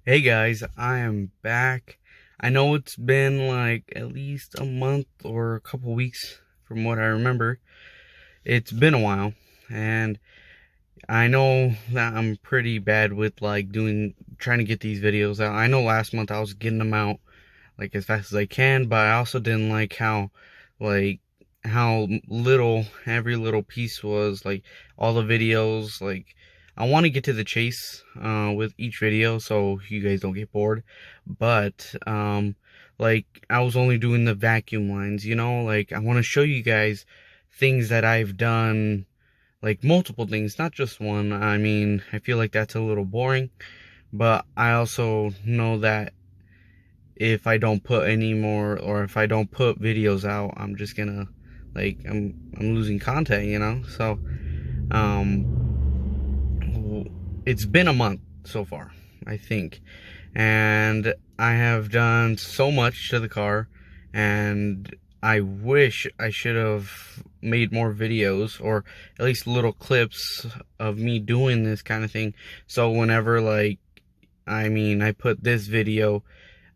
Hey guys, I am back. I know it's been like at least a month or a couple weeks from what I remember. It's been a while, and I know that I'm pretty bad with like trying to get these videos out. I know last month I was getting them out like as fast as I can, but I also didn't like like how little every little piece was, like all the videos. Like I want to get to the chase with each video so you guys don't get bored, but like I was only doing the vacuum lines, like I want to show you guys things that I've done, like multiple things, not just one. I mean, I feel like that's a little boring, but I also know that if I don't put any more, or if I don't put videos out, I'm just gonna, like, I'm losing content. So it's been a month so far, I think, and I have done so much to the car, and I wish I should have made more videos, or at least little clips of me doing this kind of thing, so whenever, like, I put this video,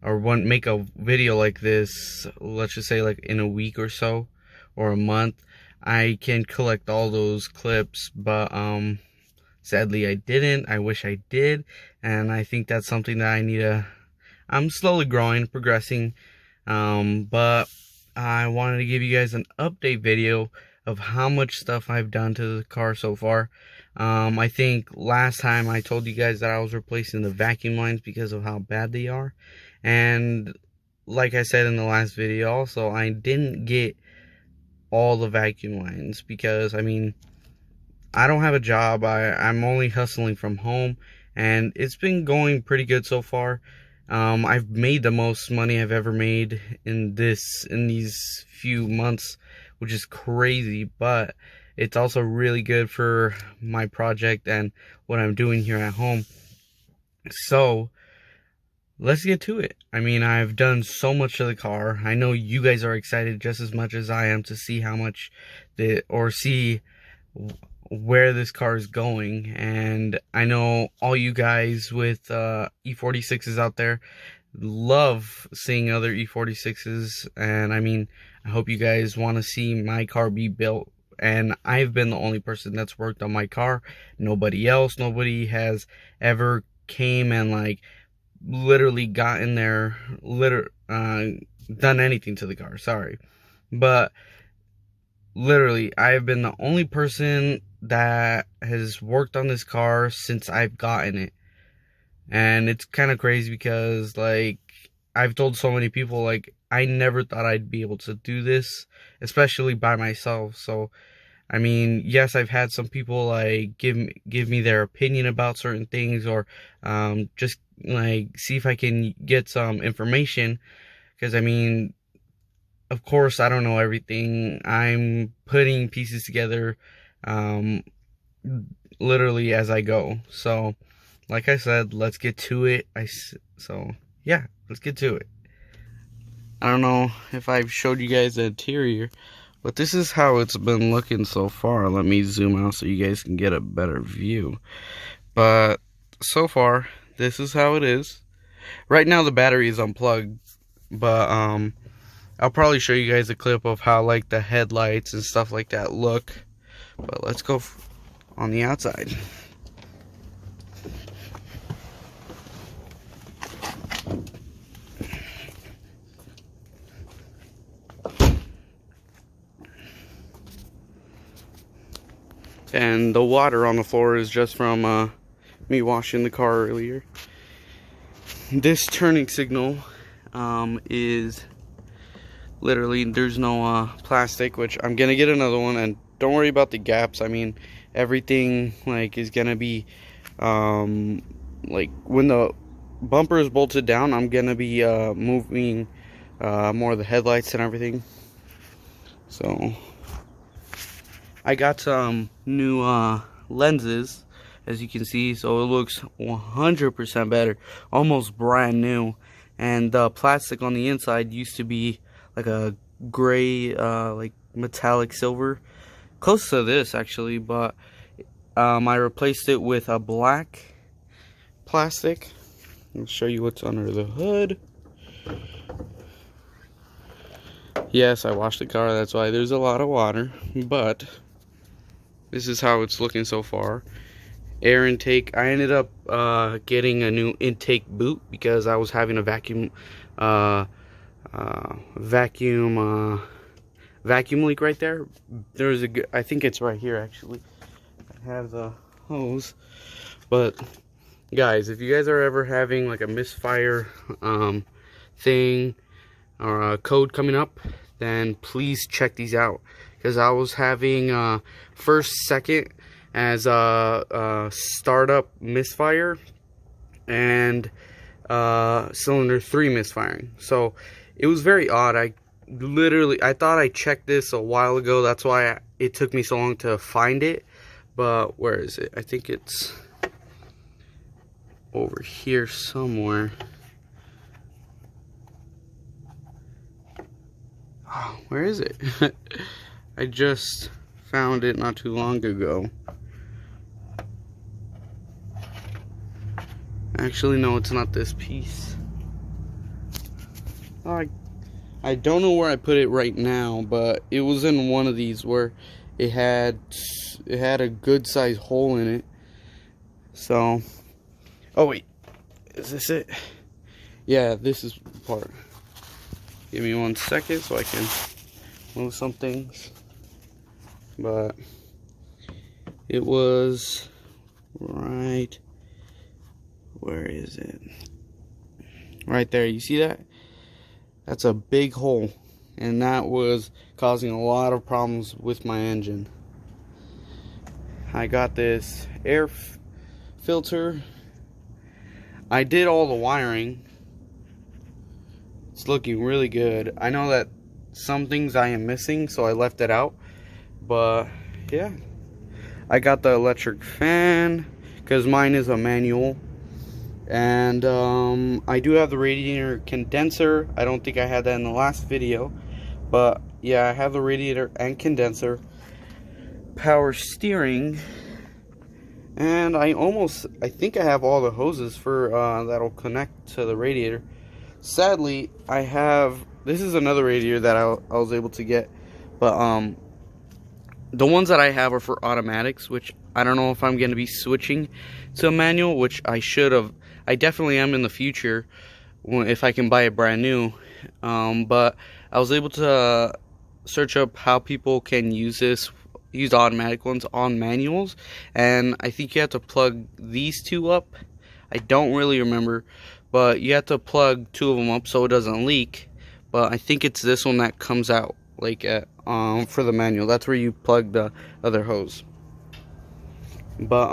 or make a video like this, let's just say like in a week or so, or a month, I can collect all those clips. But sadly I didn't. I wish I did, and I think that's something that I'm slowly growing, progressing, but I wanted to give you guys an update video of how much stuff I've done to the car so far. I think last time I told you guys that I was replacing the vacuum lines because of how bad they are, and like I said in the last video also, I didn't get all the vacuum lines because, I don't have a job. I'm only hustling from home, and it's been going pretty good so far. I've made the most money I've ever made in these few months, which is crazy, but it's also really good for my project and what I'm doing here at home. So let's get to it. I've done so much to the car. I know you guys are excited just as much as I am to see how much see where this car is going. And I know all you guys with e46s out there love seeing other e46s, and I hope you guys want to see my car be built. And I've been the only person that's worked on my car. Nobody has ever came and like literally got in there, done anything to the car, sorry, but literally I have been the only person that has worked on this car since I've gotten it. And it's kind of crazy because, like, I've told so many people, like, I never thought I'd be able to do this, especially by myself. So yes, I've had some people like give me their opinion about certain things, or just like see if I can get some information, because of course I don't know everything. I'm putting pieces together literally as I go. So like I said, let's get to it. So yeah, let's get to it. I don't know if I've showed you guys the interior, but this is how it's been looking so far. Let me zoom out so you guys can get a better view. But so far, this is how it is. Right now the battery is unplugged, but I'll probably show you guys a clip of how like the headlights and stuff like that look. But let's go on the outside. And the water on the floor is just from me washing the car earlier. This turning signal is literally, there's no plastic, which I'm gonna get another one. And don't worry about the gaps. Everything like is gonna be like when the bumper is bolted down, I'm gonna be moving more of the headlights and everything. So I got some new lenses, as you can see, so it looks 100% better, almost brand new. And the plastic on the inside used to be like a gray, like metallic silver, close to this actually, but I replaced it with a black plastic. I'll show you what's under the hood. Yes, I washed the car, that's why there's a lot of water, but this is how it's looking so far. Air intake, I ended up getting a new intake boot because I was having a vacuum leak right there. There's I think it's right here actually. I have the hose, but guys, if you guys are ever having like a misfire thing or a code coming up, then please check these out, because I was having first, second as a startup misfire and cylinder 3 misfiring. So it was very odd. I thought I checked this a while ago, that's why it took me so long to find it. But where is it? I think it's over here somewhere. Oh, where is it? I just found it not too long ago. Actually, no, it's not this piece. Oh, I don't know where I put it right now, but it was in one of these where it had a good sized hole in it. So, oh wait, is this it? Yeah, this is the part. Give me 1 second so I can move some things. But it was right, where is it? Right there, you see that? That's a big hole, and that was causing a lot of problems with my engine. I got this air filter. I did all the wiring. It's looking really good. I know that some things I am missing, so I left it out. But yeah, I got the electric fan because mine is a manual. And I do have the radiator condenser. I don't think I had that in the last video, but yeah, I have the radiator and condenser, power steering, and I think I have all the hoses for that'll connect to the radiator. Sadly, this is another radiator that I was able to get, but the ones that I have are for automatics, which I don't know if I'm going to be switching to a manual, which I should have. I definitely am in the future if I can buy it brand new. But I was able to search up how people can use automatic ones on manuals, and I think you have to plug these two up. I don't really remember, but you have to plug 2 of them up so it doesn't leak. But I think it's this one that comes out like for the manual. That's where you plug the other hose. But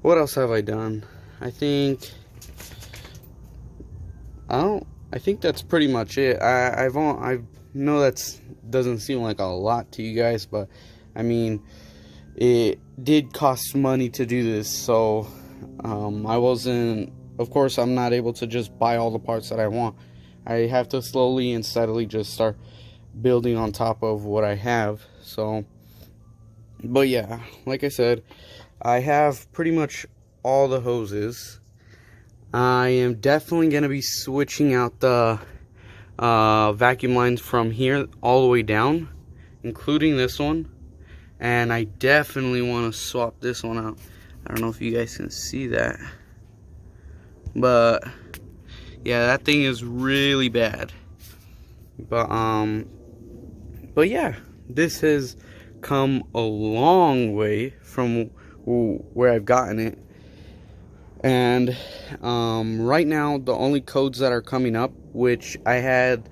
what else have I done? I think that's pretty much it. I know that doesn't seem like a lot to you guys, but I mean, it did cost money to do this, so of course I'm not able to just buy all the parts that I want. I have to slowly and steadily just start building on top of what I have. So, but yeah, like I said, I have pretty much all the hoses. I am definitely going to be switching out the vacuum lines from here all the way down, including this one. And I definitely want to swap this one out. I don't know if you guys can see that, but yeah, that thing is really bad. But yeah, this has come a long way from where I've gotten it. And right now the only codes that are coming up, which I had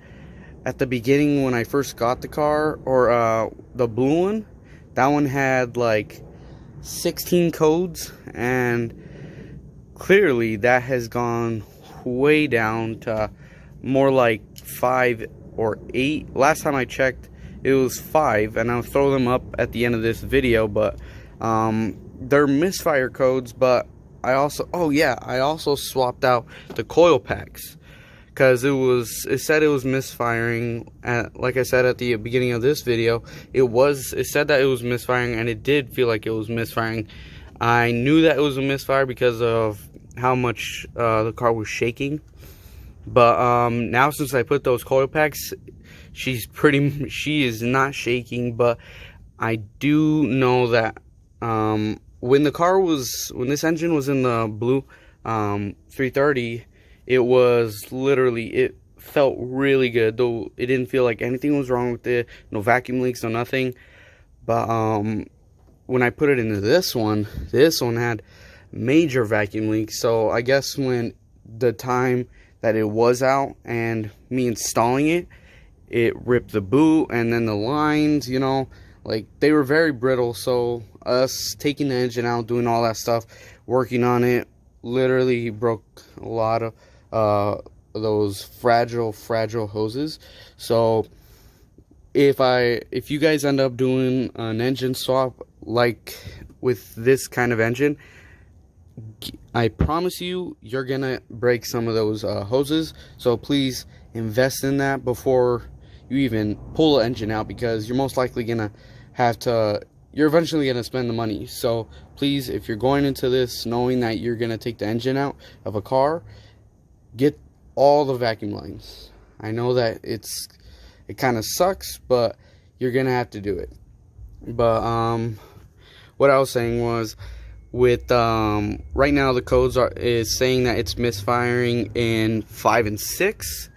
at the beginning when I first got the car, or the blue one, that one had like 16 codes, and clearly that has gone way down to more like 5 or 8. Last time I checked it was 5, and I'll throw them up at the end of this video. But they're misfire codes. But I also swapped out the coil packs because it said it was misfiring. Like I said at the beginning of this video, it said that it was misfiring, and it did feel like it was misfiring. I knew that it was a misfire because of how much the car was shaking. But now since I put those coil packs, she is not shaking. But I do know that when this engine was in the blue 330, it was literally, it felt really good, though it didn't feel like anything was wrong with it, no vacuum leaks, no nothing. But when I put it into this one had major vacuum leaks. So I guess when the time that it was out and me installing it, it ripped the boot, and then the lines, you know, like they were very brittle. So us taking the engine out, doing all that stuff, working on it, literally broke a lot of those fragile hoses. So if you guys end up doing an engine swap like with this kind of engine, I promise you're gonna break some of those hoses. So please invest in that before you even pull the engine out, because you're most likely gonna you're eventually gonna spend the money. So please, if you're going into this knowing that you're gonna take the engine out of a car, get all the vacuum lines. I know that it kind of sucks, but you're gonna have to do it. But what I was saying was, with right now the codes is saying that it's misfiring in 5 and 6,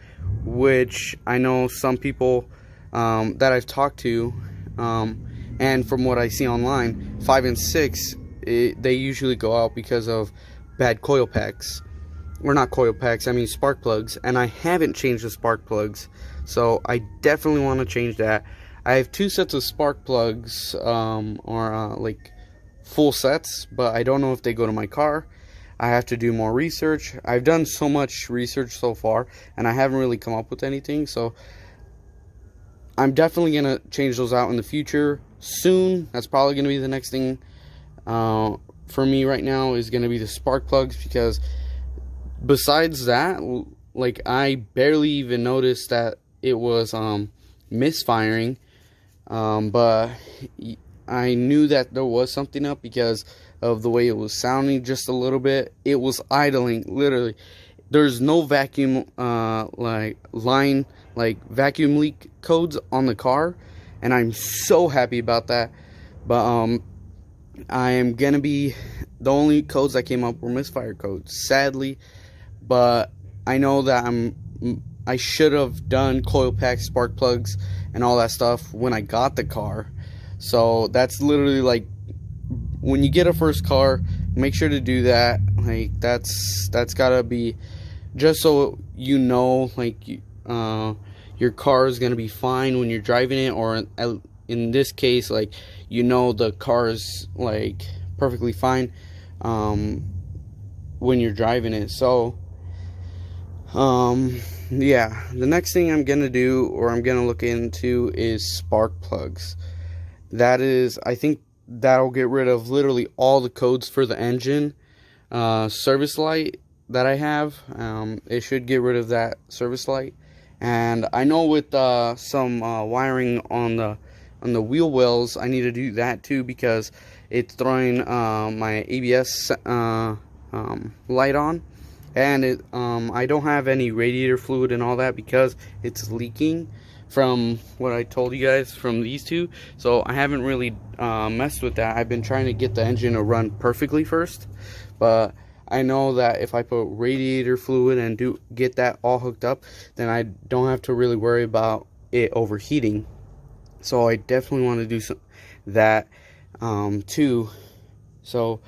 which I know some people that I've talked to, and from what I see online, 5 and 6 they usually go out because of bad coil packs. Or not coil packs, I mean spark plugs, and I haven't changed the spark plugs, so I definitely want to change that. I have 2 sets of spark plugs, like full sets, but I don't know if they go to my car. I have to do more research. I've done so much research so far, and I haven't really come up with anything, so I'm definitely going to change those out in the future soon. That's probably going to be the next thing for me right now, is going to be the spark plugs, because besides that, like, I barely even noticed that it was misfiring, but I knew that there was something up because of the way it was sounding just a little bit. It was idling, literally. There's no vacuum vacuum leak codes on the car, and I'm so happy about that. But I am gonna be, the only codes that came up were misfire codes, sadly. But I know that I should have done coil packs, spark plugs, and all that stuff when I got the car. So that's literally, like, when you get a first car, make sure to do that. Like, that's gotta be, just so you know, like, your car is gonna be fine when you're driving it, or in this case, like, you know, the car is like perfectly fine when you're driving it. So yeah, the next thing I'm gonna do, or I'm gonna look into, is spark plugs. That is, I think that'll get rid of literally all the codes for the engine service light that I have. It should get rid of that service light. And I know with some wiring on the wheel wells, I need to do that too, because it's throwing my ABS light on, and I don't have any radiator fluid and all that because it's leaking from what I told you guys from these two. So I haven't really messed with that. I've been trying to get the engine to run perfectly first, but I know that if I put radiator fluid and get that all hooked up, then I don't have to really worry about it overheating. So I definitely want to do that too. So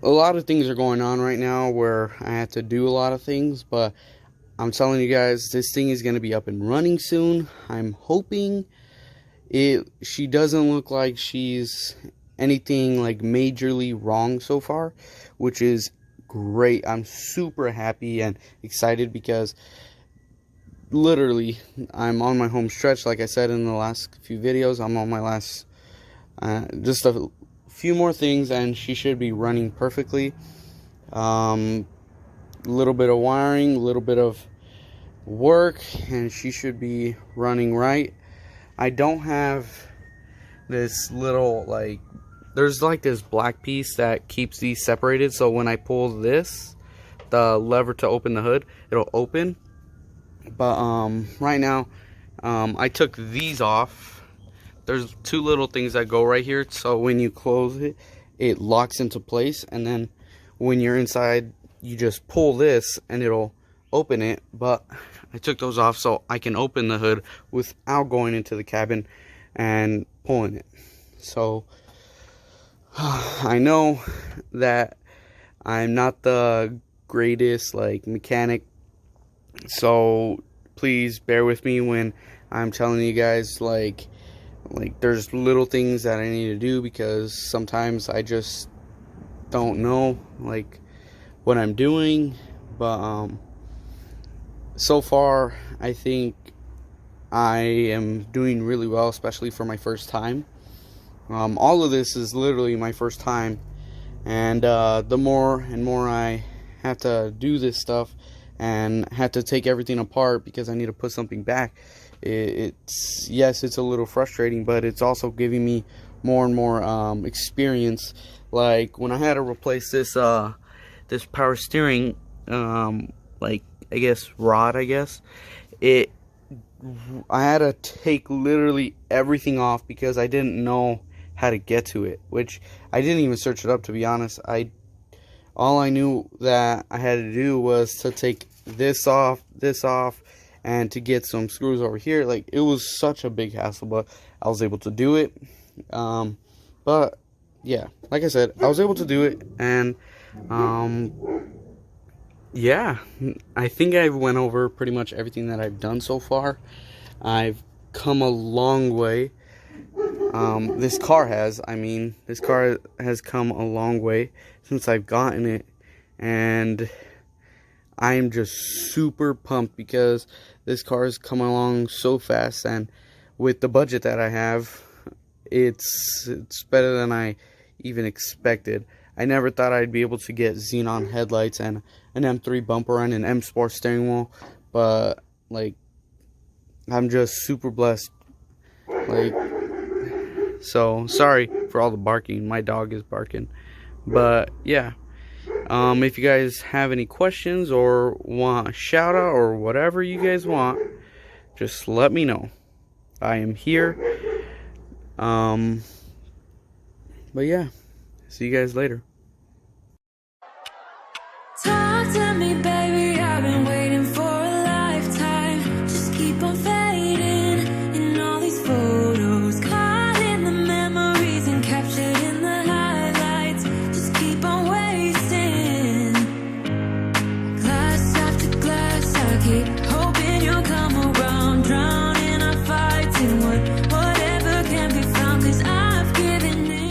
a lot of things are going on right now where I have to do a lot of things, but I'm telling you guys, this thing is going to be up and running soon. I'm hoping she doesn't look like she's anything like majorly wrong so far, which is great. I'm super happy and excited because literally I'm on my home stretch. Like I said in the last few videos, I'm on my last just a few more things and she should be running perfectly. Little bit of wiring, a little bit of work, and she should be running right. I don't have this little like there's like this black piece that keeps these separated, so when I pull this, the lever to open the hood, it'll open. But right now, I took these off. There's two little things that go right here, so when you close it, it locks into place, and then when you're inside, you just pull this and it'll open it. But I took those off so I can open the hood without going into the cabin and pulling it. So I know that I'm not the greatest like mechanic, so please bear with me when I'm telling you guys like there's little things that I need to do, because sometimes I just don't know like what I'm doing. But so far I think I am doing really well, especially for my first time. All of this is literally my first time, and the more and more I have to do this stuff and have to take everything apart because I need to put something back, it's a little frustrating, but it's also giving me more and more experience. Like when I had to replace this this power steering like rod, I had to take literally everything off because I didn't know how to get to it, which I didn't even search it up, to be honest. All I knew that I had to do was to take this off, and to get some screws over here. Like, it was such a big hassle, but I was able to do it. But yeah, like I said, I was able to do it, and yeah, I think I went over pretty much everything that I've done so far. I've come a long way. This car has come a long way since I've gotten it, and I'm just super pumped because this car has come along so fast, and with the budget that I have, it's better than I even expected. I never thought I'd be able to get xenon headlights and an M3 bumper and an M Sport steering wheel, but like, I'm just super blessed. Like, so sorry for all the barking. My dog is barking. But yeah, if you guys have any questions or want a shout out or whatever you guys want, just let me know. I am here. But yeah, see you guys later.